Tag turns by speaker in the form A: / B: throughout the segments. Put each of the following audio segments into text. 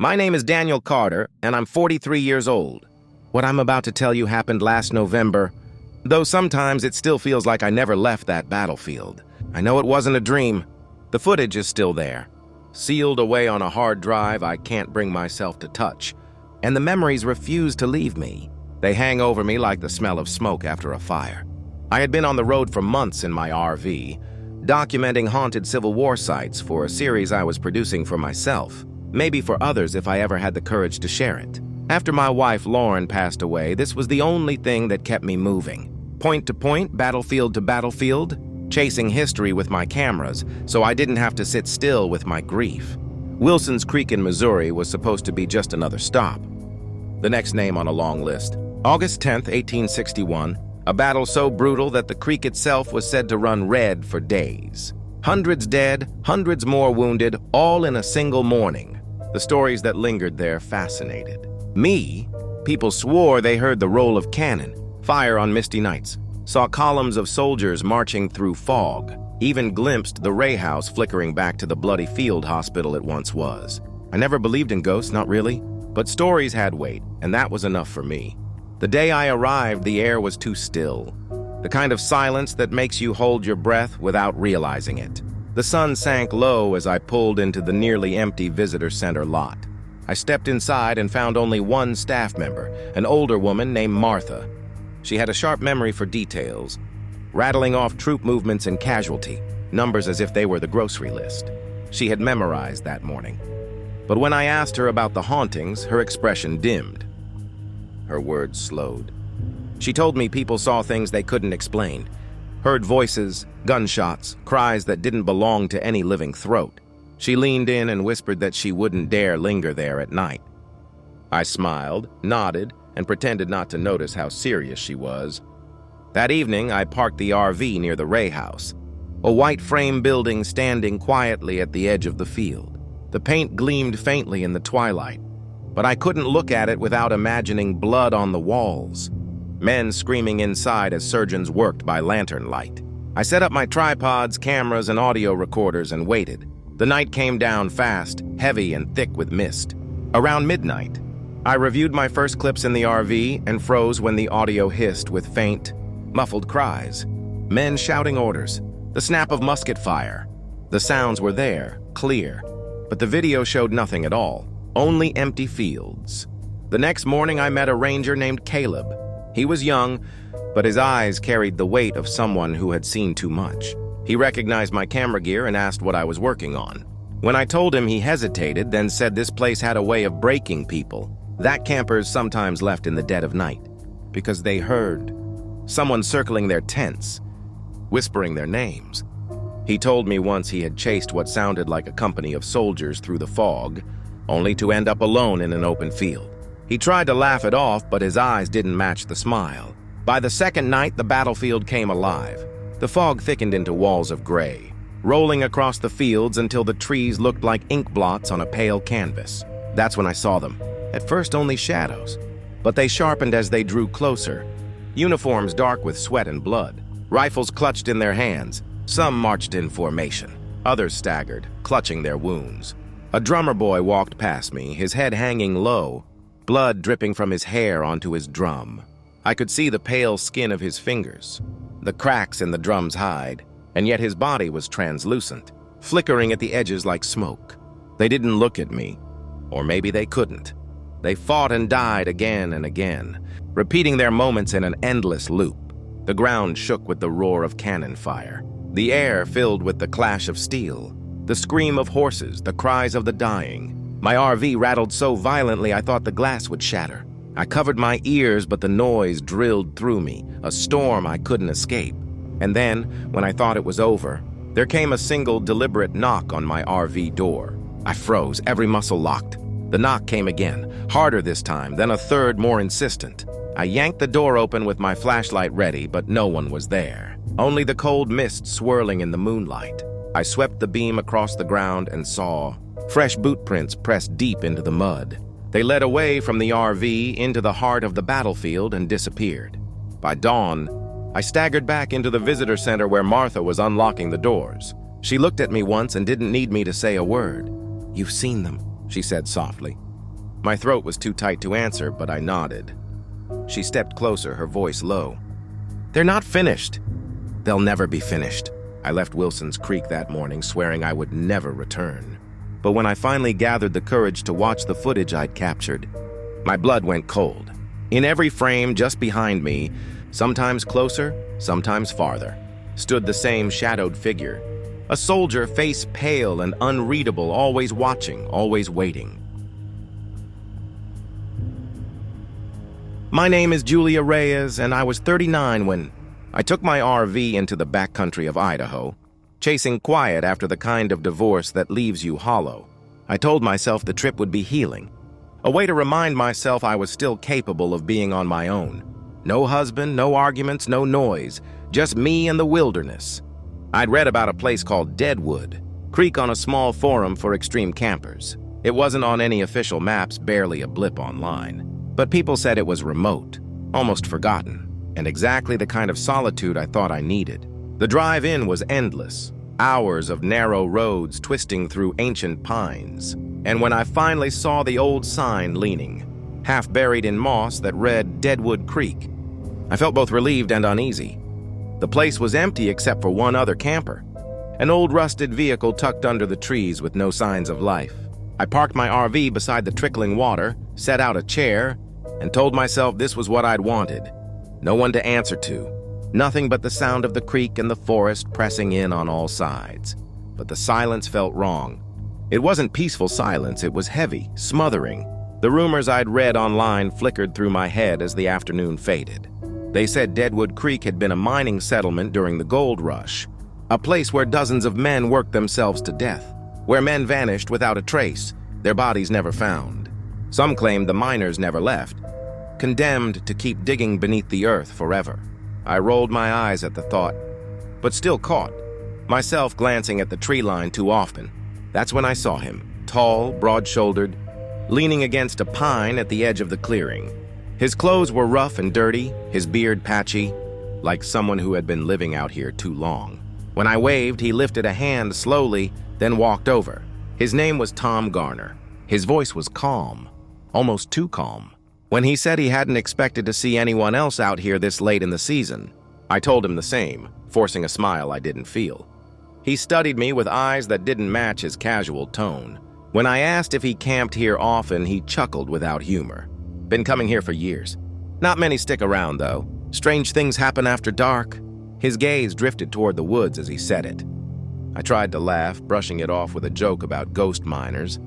A: My name is Daniel Carter, and I'm 43 years old. What I'm about to tell you happened last November, though sometimes it still feels like I never left that battlefield. I know it wasn't a dream. The footage is still there, sealed away on a hard drive I can't bring myself to touch, and the memories refuse to leave me. They hang over me like the smell of smoke after a fire. I had been on the road for months in my RV, documenting haunted Civil War sites for a series I was producing for myself, maybe for others if I ever had the courage to share it. After my wife Lauren passed away, this was the only thing that kept me moving. Point to point, battlefield to battlefield, chasing history with my cameras so I didn't have to sit still with my grief. Wilson's Creek in Missouri was supposed to be just another stop. The next name on a long list. August 10th, 1861, a battle so brutal that the creek itself was said to run red for days. Hundreds dead, hundreds more wounded, all in a single morning. The stories that lingered there fascinated me. People swore they heard the roll of cannon, fire on misty nights, saw columns of soldiers marching through fog, even glimpsed the Ray House flickering back to the bloody field hospital it once was. I never believed in ghosts, not really, but stories had weight, and that was enough for me. The day I arrived, the air was too still, the kind of silence that makes you hold your breath without realizing it. The sun sank low as I pulled into the nearly empty visitor center lot. I stepped inside and found only one staff member, an older woman named Martha. She had a sharp memory for details, rattling off troop movements and casualty, numbers as if they were the grocery list. She had memorized that morning. But when I asked her about the hauntings, her expression dimmed. Her words slowed. She told me people saw things they couldn't explain, heard voices, gunshots, cries that didn't belong to any living throat. She leaned in and whispered that she wouldn't dare linger there at night. I smiled, nodded, and pretended not to notice how serious she was. That evening, I parked the RV near the Ray House, a white frame building standing quietly at the edge of the field. The paint gleamed faintly in the twilight, but I couldn't look at it without imagining blood on the walls, men screaming inside as surgeons worked by lantern light. I set up my tripods, cameras, and audio recorders and waited. The night came down fast, heavy and thick with mist. Around midnight, I reviewed my first clips in the RV and froze when the audio hissed with faint, muffled cries. Men shouting orders, the snap of musket fire. The sounds were there, clear, but the video showed nothing at all, only empty fields. The next morning I met a ranger named Caleb. He was young, but his eyes carried the weight of someone who had seen too much. He recognized my camera gear and asked what I was working on. When I told him, he hesitated, then said this place had a way of breaking people that campers sometimes left in the dead of night, because they heard someone circling their tents, whispering their names. He told me once he had chased what sounded like a company of soldiers through the fog, only to end up alone in an open field. He tried to laugh it off, but his eyes didn't match the smile. By the second night, the battlefield came alive. The fog thickened into walls of gray, rolling across the fields until the trees looked like ink blots on a pale canvas. That's when I saw them. At first, only shadows, but they sharpened as they drew closer. Uniforms dark with sweat and blood, rifles clutched in their hands. Some marched in formation, others staggered, clutching their wounds. A drummer boy walked past me, his head hanging low, blood dripping from his hair onto his drum. I could see the pale skin of his fingers, the cracks in the drum's hide, and yet his body was translucent, flickering at the edges like smoke. They didn't look at me, or maybe they couldn't. They fought and died again and again, repeating their moments in an endless loop. The ground shook with the roar of cannon fire, the air filled with the clash of steel, the scream of horses, the cries of the dying. My RV rattled so violently I thought the glass would shatter. I covered my ears, but the noise drilled through me, a storm I couldn't escape. And then, when I thought it was over, there came a single deliberate knock on my RV door. I froze, every muscle locked. The knock came again, harder this time, then a third, more insistent. I yanked the door open with my flashlight ready, but no one was there. Only the cold mist swirling in the moonlight. I swept the beam across the ground and saw fresh boot prints pressed deep into the mud. They led away from the RV into the heart of the battlefield and disappeared. By dawn, I staggered back into the visitor center where Martha was unlocking the doors. She looked at me once and didn't need me to say a word. "You've seen them," she said softly. My throat was too tight to answer, but I nodded. She stepped closer, her voice low. "They're not finished." "They'll never be finished." I left Wilson's Creek that morning, swearing I would never return. But when I finally gathered the courage to watch the footage I'd captured, my blood went cold. In every frame just behind me, sometimes closer, sometimes farther, stood the same shadowed figure. A soldier, face pale and unreadable, always watching, always waiting. My name is Julia Reyes, and I was 39 when I took my RV into the backcountry of Idaho, chasing quiet after the kind of divorce that leaves you hollow. I told myself the trip would be healing, a way to remind myself I was still capable of being on my own. No husband, no arguments, no noise, just me and the wilderness. I'd read about a place called Deadwood Creek on a small forum for extreme campers. It wasn't on any official maps, barely a blip online. But people said it was remote, almost forgotten, and exactly the kind of solitude I thought I needed. The drive in was endless, hours of narrow roads twisting through ancient pines. And when I finally saw the old sign leaning, half buried in moss, that read Deadwood Creek, I felt both relieved and uneasy. The place was empty except for one other camper, an old rusted vehicle tucked under the trees with no signs of life. I parked my RV beside the trickling water, set out a chair, and told myself this was what I'd wanted. No one to answer to. Nothing but the sound of the creek and the forest pressing in on all sides. But the silence felt wrong. It wasn't peaceful silence, it was heavy, smothering. The rumors I'd read online flickered through my head as the afternoon faded. They said Deadwood Creek had been a mining settlement during the gold rush, a place where dozens of men worked themselves to death, where men vanished without a trace, their bodies never found. Some claimed the miners never left, condemned to keep digging beneath the earth forever. I rolled my eyes at the thought, but still caught myself glancing at the tree line too often. That's when I saw him, tall, broad-shouldered, leaning against a pine at the edge of the clearing. His clothes were rough and dirty, his beard patchy, like someone who had been living out here too long. When I waved, he lifted a hand slowly, then walked over. His name was Tom Garner. His voice was calm, almost too calm. When he said he hadn't expected to see anyone else out here this late in the season, I told him the same, forcing a smile I didn't feel. He studied me with eyes that didn't match his casual tone. When I asked if he camped here often, he chuckled without humor. Been coming here for years. Not many stick around, though. Strange things happen after dark. His gaze drifted toward the woods as he said it. I tried to laugh, brushing it off with a joke about ghost miners,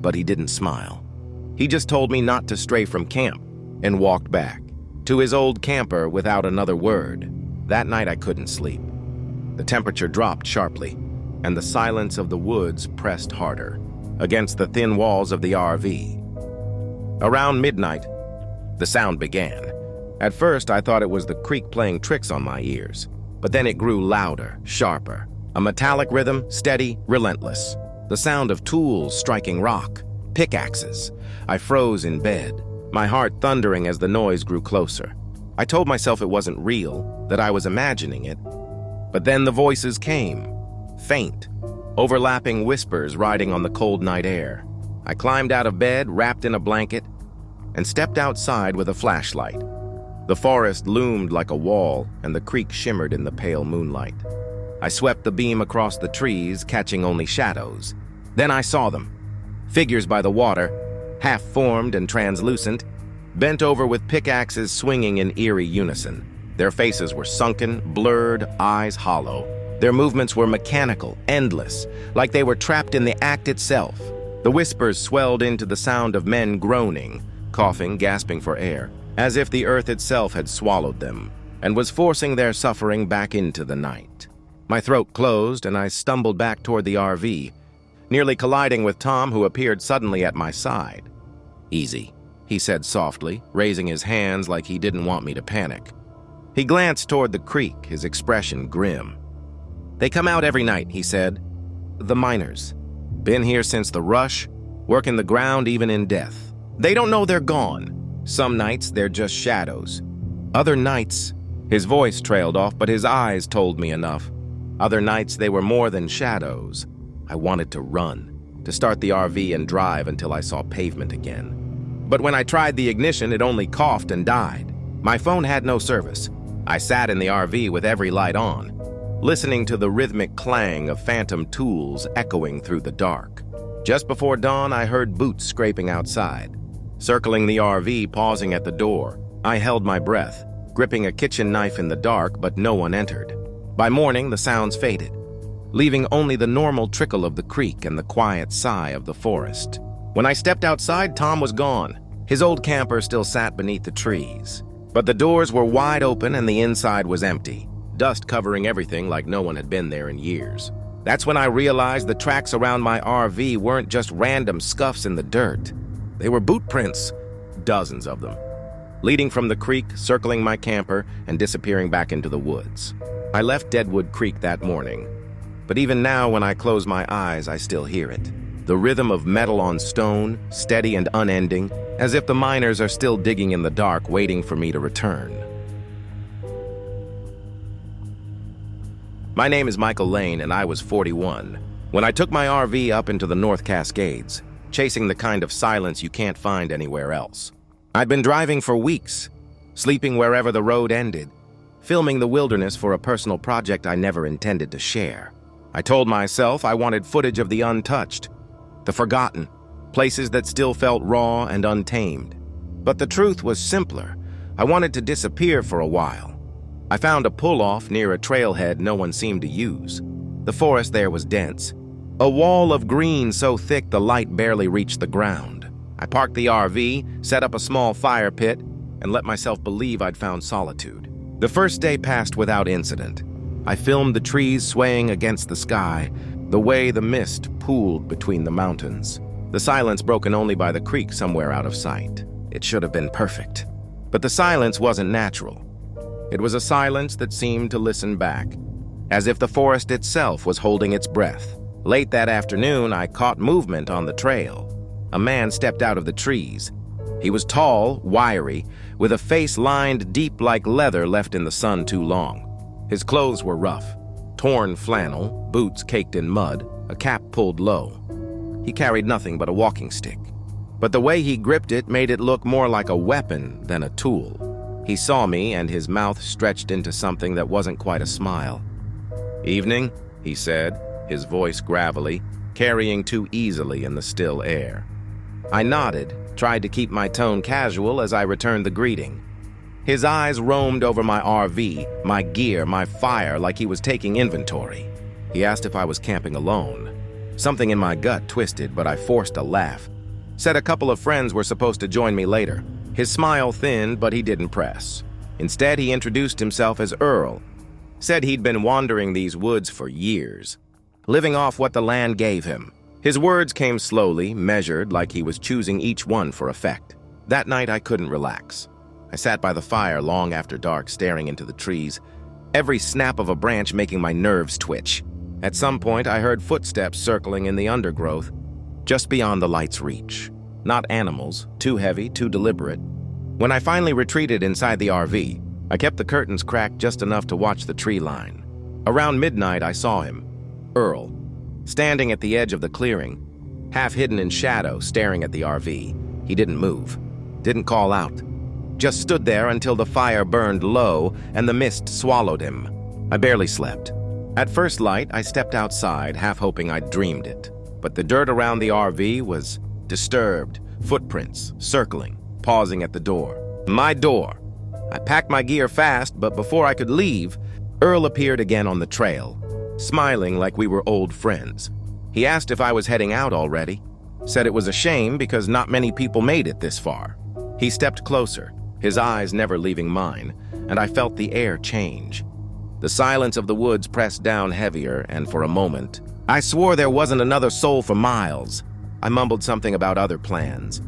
A: but he didn't smile. He just told me not to stray from camp and walked back to his old camper without another word. That night I couldn't sleep. The temperature dropped sharply, and the silence of the woods pressed harder against the thin walls of the RV. Around midnight, the sound began. At first, I thought it was the creek playing tricks on my ears, but then it grew louder, sharper. A metallic rhythm, steady, relentless. The sound of tools striking rock, pickaxes. I froze in bed, my heart thundering as the noise grew closer. I told myself it wasn't real, that I was imagining it. But then the voices came, faint, overlapping whispers riding on the cold night air. I climbed out of bed, wrapped in a blanket, and stepped outside with a flashlight. The forest loomed like a wall, and the creek shimmered in the pale moonlight. I swept the beam across the trees, catching only shadows. Then I saw them. Figures by the water, half-formed and translucent, bent over with pickaxes swinging in eerie unison. Their faces were sunken, blurred, eyes hollow. Their movements were mechanical, endless, like they were trapped in the act itself. The whispers swelled into the sound of men groaning, coughing, gasping for air, as if the earth itself had swallowed them and was forcing their suffering back into the night. My throat closed, and I stumbled back toward the RV, nearly colliding with Tom, who appeared suddenly at my side. "Easy," he said softly, raising his hands like he didn't want me to panic. He glanced toward the creek, his expression grim. "They come out every night," he said. "The miners. Been here since the rush, working the ground even in death. They don't know they're gone. Some nights they're just shadows. Other nights..." His voice trailed off, but his eyes told me enough. Other nights they were more than shadows. I wanted to run, to start the RV and drive until I saw pavement again. But when I tried the ignition, it only coughed and died. My phone had no service. I sat in the RV with every light on, listening to the rhythmic clang of phantom tools echoing through the dark. Just before dawn, I heard boots scraping outside. Circling the RV, pausing at the door, I held my breath, gripping a kitchen knife in the dark, but no one entered. By morning, the sounds faded, leaving only the normal trickle of the creek and the quiet sigh of the forest. When I stepped outside, Tom was gone. His old camper still sat beneath the trees, but the doors were wide open and the inside was empty, dust covering everything like no one had been there in years. That's when I realized the tracks around my RV weren't just random scuffs in the dirt. They were boot prints, dozens of them, leading from the creek, circling my camper, and disappearing back into the woods. I left Deadwood Creek that morning, but even now when I close my eyes, I still hear it. The rhythm of metal on stone, steady and unending, as if the miners are still digging in the dark, waiting for me to return. My name is Michael Lane, and I was 41 when I took my RV up into the North Cascades, chasing the kind of silence you can't find anywhere else. I'd been driving for weeks, sleeping wherever the road ended, filming the wilderness for a personal project I never intended to share. I told myself I wanted footage of the untouched, the forgotten, places that still felt raw and untamed. But the truth was simpler. I wanted to disappear for a while. I found a pull-off near a trailhead no one seemed to use. The forest there was dense, a wall of green so thick the light barely reached the ground. I parked the RV, set up a small fire pit, and let myself believe I'd found solitude. The first day passed without incident. I filmed the trees swaying against the sky, the way the mist pooled between the mountains, the silence broken only by the creek somewhere out of sight. It should have been perfect. But the silence wasn't natural. It was a silence that seemed to listen back, as if the forest itself was holding its breath. Late that afternoon, I caught movement on the trail. A man stepped out of the trees. He was tall, wiry, with a face lined deep like leather left in the sun too long. His clothes were rough, torn flannel, boots caked in mud, a cap pulled low. He carried nothing but a walking stick, but the way he gripped it made it look more like a weapon than a tool. He saw me, and his mouth stretched into something that wasn't quite a smile. "Evening," he said, his voice gravelly, carrying too easily in the still air. I nodded, tried to keep my tone casual as I returned the greeting. His eyes roamed over my RV, my gear, my fire, like he was taking inventory. He asked if I was camping alone. Something in my gut twisted, but I forced a laugh. Said a couple of friends were supposed to join me later. His smile thinned, but he didn't press. Instead, he introduced himself as Earl. Said he'd been wandering these woods for years, living off what the land gave him. His words came slowly, measured, like he was choosing each one for effect. That night, I couldn't relax. I sat by the fire long after dark, staring into the trees, every snap of a branch making my nerves twitch. At some point, I heard footsteps circling in the undergrowth, just beyond the light's reach. Not animals, too heavy, too deliberate. When I finally retreated inside the RV, I kept the curtains cracked just enough to watch the tree line. Around midnight, I saw him, Earl, standing at the edge of the clearing, half hidden in shadow, staring at the RV. He didn't move, didn't call out, just stood there until the fire burned low and the mist swallowed him. I barely slept. At first light, I stepped outside, half hoping I'd dreamed it. But the dirt around the RV was disturbed, footprints, circling, pausing at the door. My door. I packed my gear fast, but before I could leave, Earl appeared again on the trail, smiling like we were old friends. He asked if I was heading out already, said it was a shame because not many people made it this far. He stepped closer, his eyes never leaving mine, and I felt the air change. The silence of the woods pressed down heavier, and for a moment, I swore there wasn't another soul for miles. I mumbled something about other plans,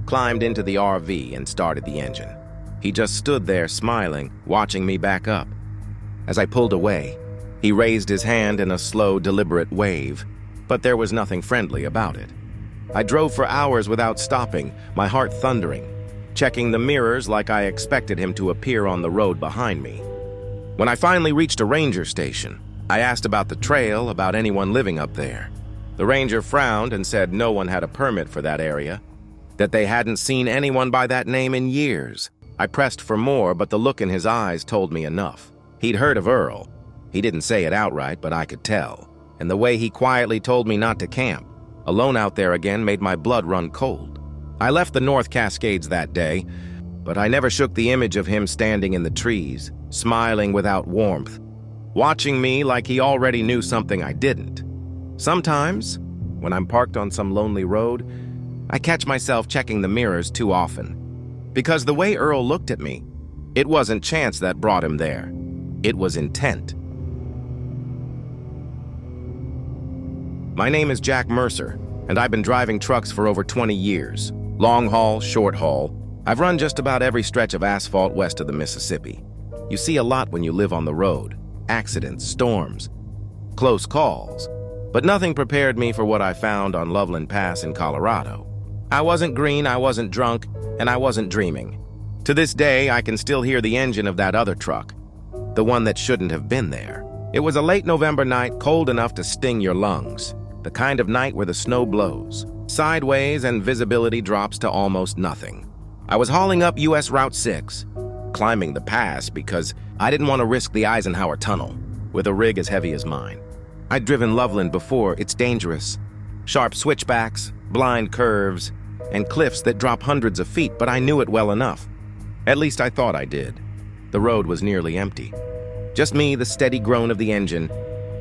A: climbed into the RV and started the engine. He just stood there smiling, watching me back up. As I pulled away, he raised his hand in a slow, deliberate wave, but there was nothing friendly about it. I drove for hours without stopping, my heart thundering, checking the mirrors like I expected him to appear on the road behind me. When I finally reached a ranger station, I asked about the trail, about anyone living up there. The ranger frowned and said no one had a permit for that area. that they hadn't seen anyone by that name in years. I pressed for more, but the look in his eyes told me enough. He'd heard of Earl. He didn't say it outright, but I could tell. And the way he quietly told me not to camp, alone out there again, made my blood run cold. I left the North Cascades that day, but I never shook the image of him standing in the trees, smiling without warmth, watching me like he already knew something I didn't. Sometimes, when I'm parked on some lonely road, I catch myself checking the mirrors too often. Because the way Earl looked at me, it wasn't chance that brought him there. It was intent. My name is Jack Mercer, and I've been driving trucks for over 20 years. Long haul, short haul. I've run just about every stretch of asphalt west of the Mississippi. You see a lot when you live on the road. Accidents, storms, close calls. But nothing prepared me for what I found on Loveland Pass in Colorado. I wasn't green, I wasn't drunk, and I wasn't dreaming. To this day, I can still hear the engine of that other truck, the one that shouldn't have been there. It was a late November night, cold enough to sting your lungs. The kind of night where the snow blows sideways and visibility drops to almost nothing. I was hauling up US Route 6, climbing the pass because I didn't want to risk the Eisenhower Tunnel with a rig as heavy as mine. I'd driven Loveland before. It's dangerous. Sharp switchbacks, blind curves, and cliffs that drop hundreds of feet, but I knew it well enough. At least I thought I did. The road was nearly empty. Just me, the steady groan of the engine,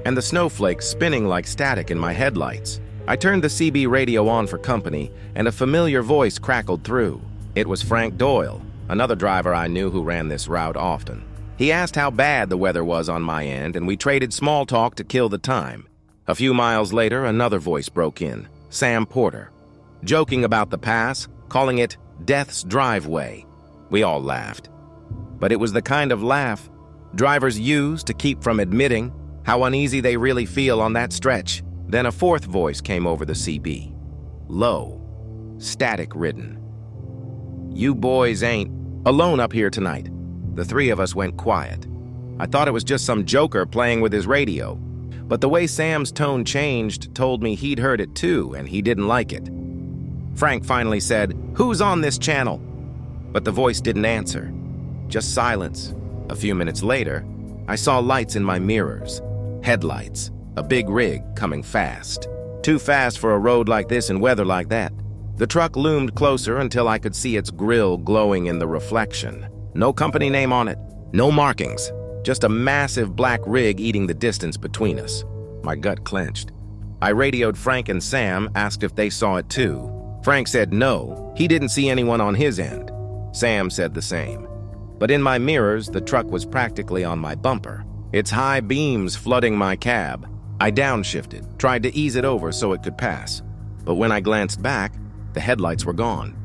A: and the snowflakes spinning like static in my headlights. I turned the CB radio on for company, and a familiar voice crackled through. It was Frank Doyle, another driver I knew who ran this route often. He asked how bad the weather was on my end, and we traded small talk to kill the time. A few miles later, another voice broke in, Sam Porter, joking about the pass, calling it Death's Driveway. We all laughed. But it was the kind of laugh drivers use to keep from admitting how uneasy they really feel on that stretch. Then a fourth voice came over the CB. Low, static-ridden. You boys ain't alone up here tonight. The three of us went quiet. I thought it was just some joker playing with his radio, but the way Sam's tone changed told me he'd heard it too, and he didn't like it. Frank finally said, "Who's on this channel?" But the voice didn't answer. Just silence. A few minutes later, I saw lights in my mirrors. Headlights. A big rig coming fast. Too fast for a road like this and weather like that. The truck loomed closer until I could see its grille glowing in the reflection. No company name on it. No markings. Just a massive black rig eating the distance between us. My gut clenched. I radioed Frank and Sam, asked if they saw it too. Frank said no, he didn't see anyone on his end. Sam said the same. But in my mirrors, the truck was practically on my bumper, its high beams flooding my cab. I downshifted, tried to ease it over so it could pass. But when I glanced back, the headlights were gone.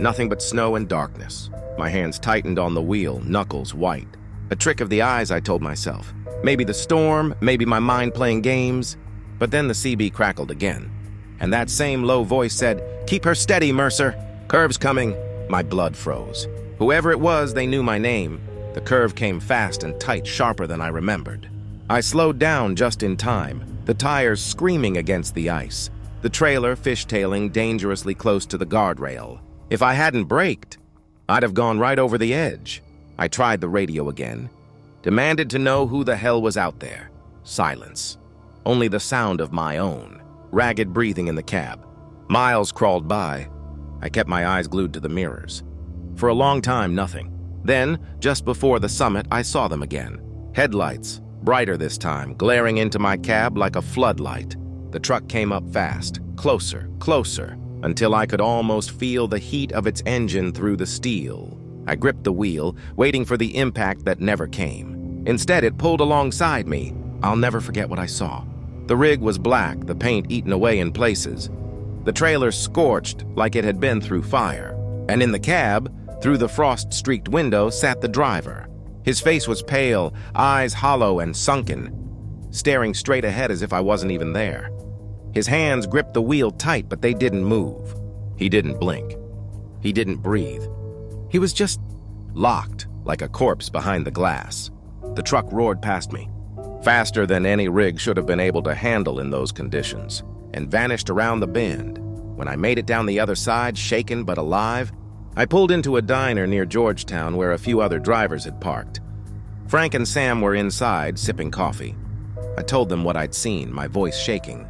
A: Nothing but snow and darkness. My hands tightened on the wheel, knuckles white. A trick of the eyes, I told myself. Maybe the storm, maybe my mind playing games. But then the CB crackled again. And that same low voice said, "Keep her steady, Mercer. Curve's coming." My blood froze. Whoever it was, they knew my name. The curve came fast and tight, sharper than I remembered. I slowed down just in time, the tires screaming against the ice, the trailer fishtailing dangerously close to the guardrail. If I hadn't braked, I'd have gone right over the edge. I tried the radio again, demanded to know who the hell was out there. Silence. Only the sound of my own, ragged breathing in the cab. Miles crawled by. I kept my eyes glued to the mirrors. For a long time, nothing. Then, just before the summit, I saw them again. Headlights, brighter this time, glaring into my cab like a floodlight. The truck came up fast, closer, closer, until I could almost feel the heat of its engine through the steel. I gripped the wheel, waiting for the impact that never came. Instead, it pulled alongside me. I'll never forget what I saw. The rig was black, the paint eaten away in places. The trailer scorched like it had been through fire. And in the cab, through the frost-streaked window, sat the driver. His face was pale, eyes hollow and sunken, staring straight ahead as if I wasn't even there. His hands gripped the wheel tight, but they didn't move. He didn't blink. He didn't breathe. He was just locked, like a corpse behind the glass. The truck roared past me, faster than any rig should have been able to handle in those conditions, and vanished around the bend. When I made it down the other side, shaken but alive, I pulled into a diner near Georgetown where a few other drivers had parked. Frank and Sam were inside, sipping coffee. I told them what I'd seen, my voice shaking.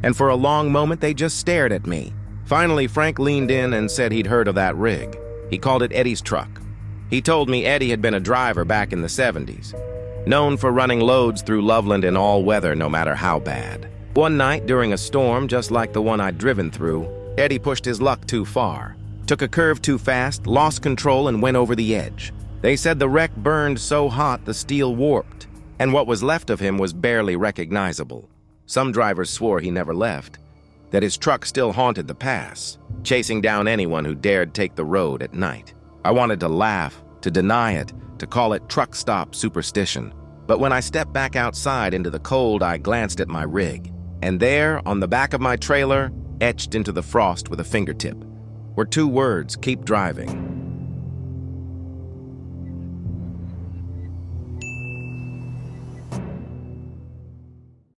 A: And for a long moment, they just stared at me. Finally, Frank leaned in and said he'd heard of that rig. He called it Eddie's truck. He told me Eddie had been a driver back in the 70s, known for running loads through Loveland in all weather, no matter how bad. One night, during a storm just like the one I'd driven through, Eddie pushed his luck too far, took a curve too fast, lost control, and went over the edge. They said the wreck burned so hot the steel warped, and what was left of him was barely recognizable. Some drivers swore he never left, that his truck still haunted the pass, chasing down anyone who dared take the road at night. I wanted to laugh, to deny it, to call it truck stop superstition. But when I stepped back outside into the cold, I glanced at my rig. And there, on the back of my trailer, etched into the frost with a fingertip, were two words: keep driving.